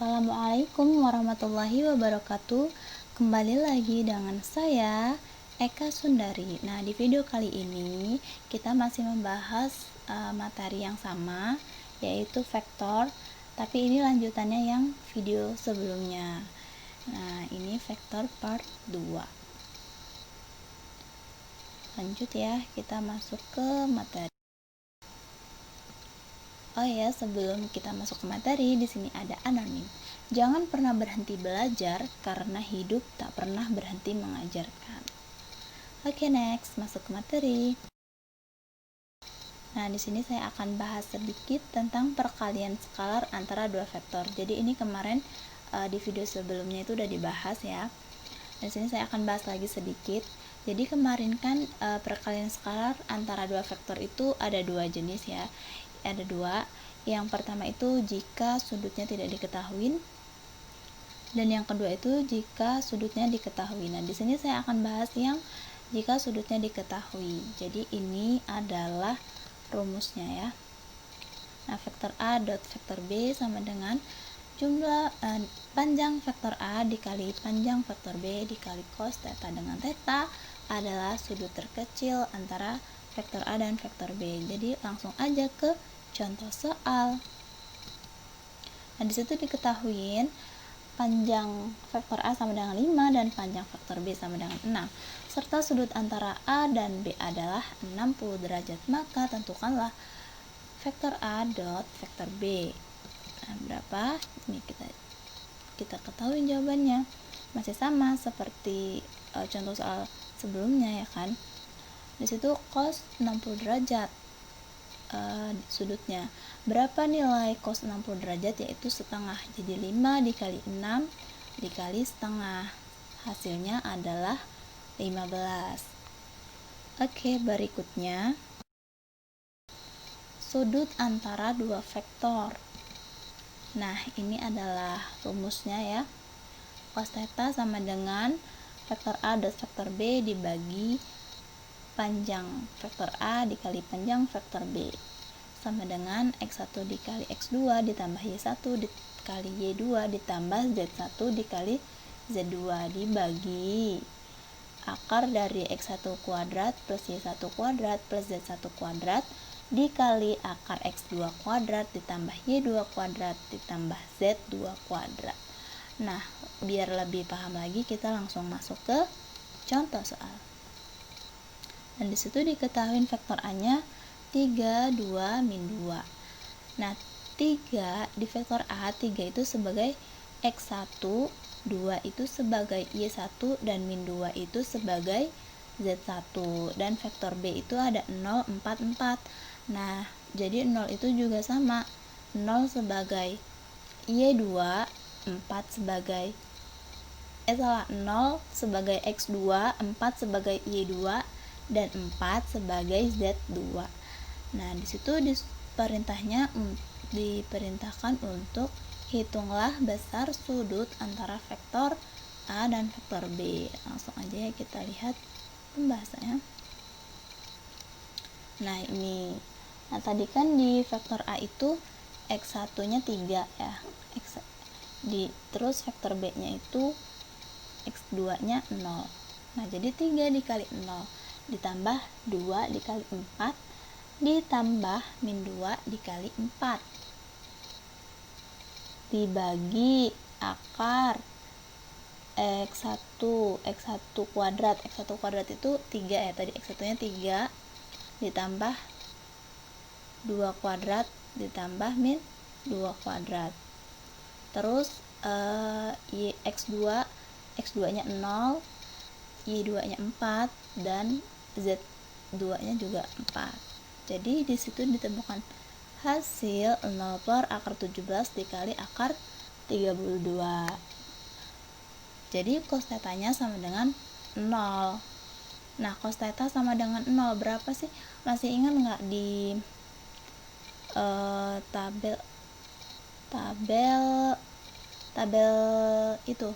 Assalamualaikum warahmatullahi wabarakatuh. Kembali lagi dengan saya Eka Sundari. Nah, di video kali ini kita masih membahas materi yang sama, yaitu vektor, tapi ini lanjutannya yang video sebelumnya. Nah, ini vektor part 2. Lanjut ya, kita masuk ke materi. Oh ya, sebelum kita masuk ke materi, di sini ada anonim. Jangan pernah berhenti belajar karena hidup tak pernah berhenti mengajarkan. Oke, next, masuk ke materi. Nah, di sini saya akan bahas sedikit tentang perkalian skalar antara dua vektor. Jadi ini kemarin di video sebelumnya itu udah dibahas ya. Di sini saya akan bahas lagi sedikit. Jadi kemarin kan perkalian skalar antara dua vektor itu ada dua jenis ya. Ada dua. Yang pertama itu jika sudutnya tidak diketahui, dan yang kedua itu jika sudutnya diketahui. Nah, di sini saya akan bahas yang jika sudutnya diketahui. Jadi ini adalah rumusnya ya. Nah, vektor A dot vektor B sama dengan jumlah panjang vektor A dikali panjang vektor B dikali cos theta, dengan theta adalah sudut terkecil antara vektor A dan vektor B. Jadi langsung aja ke contoh soal. Nah, disitu diketahuin panjang vektor A sama dengan 5 dan panjang vektor B sama dengan 6, serta sudut antara A dan B adalah 60 derajat. Maka tentukanlah vektor A dot vektor B. Nah, berapa? Ini kita ketahui jawabannya. Masih sama seperti contoh soal sebelumnya ya kan. Di situ cos 60 derajat sudutnya. Berapa nilai cos 60 derajat? Yaitu setengah. Jadi 5 dikali 6 dikali setengah. Hasilnya adalah 15. Oke, berikutnya sudut antara dua vektor. Nah, ini adalah rumusnya ya. Cos theta sama dengan vektor A dot vektor B dibagi panjang vektor A dikali panjang vektor B sama dengan X1 dikali X2 ditambah Y1 dikali Y2 ditambah Z1 dikali Z2 dibagi akar dari X1 kuadrat plus Y1 kuadrat plus Z1 kuadrat dikali akar X2 kuadrat ditambah Y2 kuadrat ditambah Z2 kuadrat. Nah, biar lebih paham lagi kita langsung masuk ke contoh soal. Dan disitu diketahui vektor A-nya 3, 2, min 2. Nah, 3 di vektor A, 3 itu sebagai X1, 2 itu sebagai Y1, dan min 2 itu sebagai Z1. Dan vektor B itu ada 0, 4, 4. Nah, jadi 0 itu juga sama. 0 sebagai Y2, 4 sebagai 0 sebagai X2, 4 sebagai Y2, dan 4 sebagai Z2. Nah, disitu diperintahkan untuk hitunglah besar sudut antara vektor A dan vektor B. Langsung aja ya kita lihat pembahasannya. Nah, ini. Nah, tadi kan di vektor A itu X1-nya 3 ya. Terus vektor B-nya itu X2-nya 0. Nah, jadi 3 dikali 0 ditambah 2 dikali 4 ditambah min 2 dikali 4 dibagi akar X1 kuadrat. X1 kuadrat itu 3 ya, tadi X1 nya 3 ditambah 2 kuadrat ditambah min 2 kuadrat. Terus X2 nya 0, Y2 nya 4, dan Z2 nya juga 4. Jadi disitu ditemukan hasil 0 per akar 17 dikali akar 32. Jadi cos theta nya sama dengan 0. Nah, cos theta sama dengan 0 berapa sih? Masih ingat nggak di tabel itu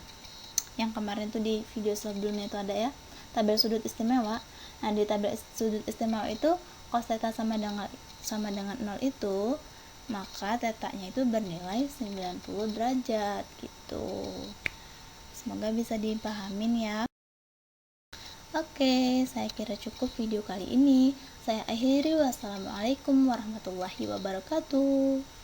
yang kemarin tuh di video sebelumnya itu ada ya, tabel sudut istimewa. Nah, di tabel sudut istimewa itu cos theta sama dengan 0 itu maka tetanya itu bernilai 90 derajat gitu. Semoga bisa dipahamin ya. Oke, saya kira cukup video kali ini. Saya akhiri, wassalamualaikum warahmatullahi wabarakatuh.